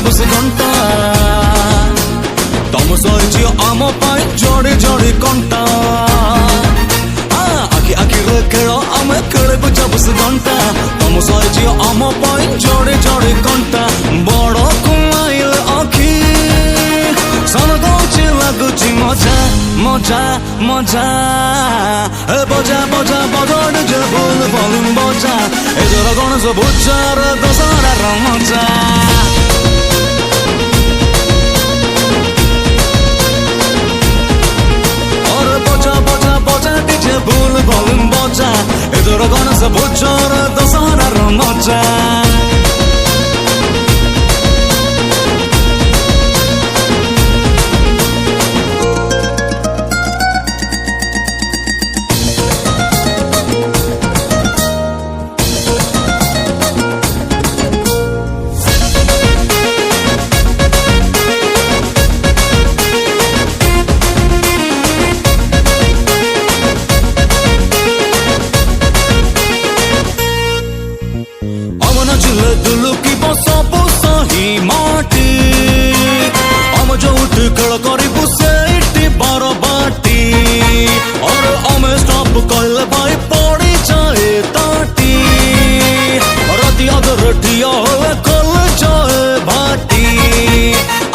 बस घंटा तम सही आम जोड़े जोड़े कंटा आखि आखि खेल आम खेल बुझा बस घंटा तम सही आम जोड़े जोड़े कंटा बड़ कुमाइल आखि सन दौची लगुची मजा मजा मजा बजा बजा बजा जे बोल बोलूं बजा एजोर गणेश पूजार दशहरार मजा बोल बोलूं बजा एजोर गणेश पूजार दशहरार मजा दुलुकी बसबु सही माटी हम जोठ खेल करू से बरबाटी और हम स्टॉप कल भाई पड़ी जाए ताटी रति अगर ठिया कल जाए भाटी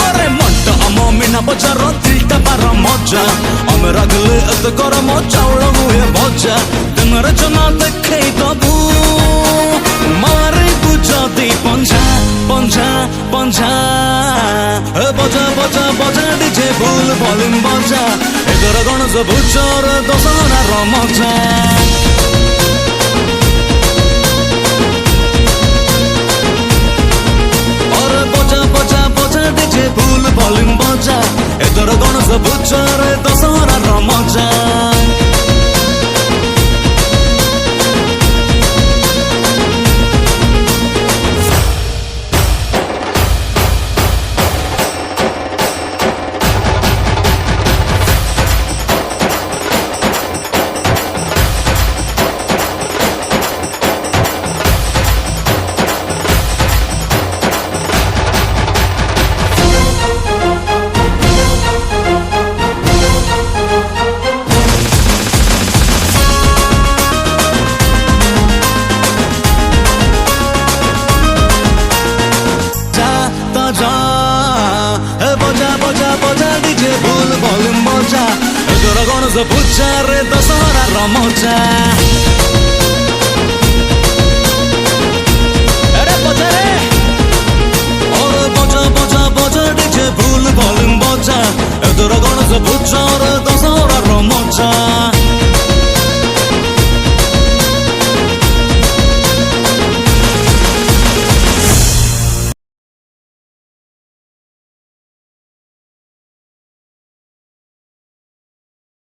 अरे मट आम मीना बजार दिलटा बार मजा हम रगले एत गरम चाउल हुए भजा डंगर जना देखे दबू मारे बुझाती पंजा पंजा पंजा बजा बजा बजा डीजे बोल बोलूं बजा एजोर गणेश पूजार दशहरार मजा और बजा बजा बजा डीजे बोल बोलूं बजा एजोर गणेश पूजार दशहरार मजा बजा बजा बजा डीजे बोल बोलूं बजा एजोर गणेश पूजार दशहरार मजा।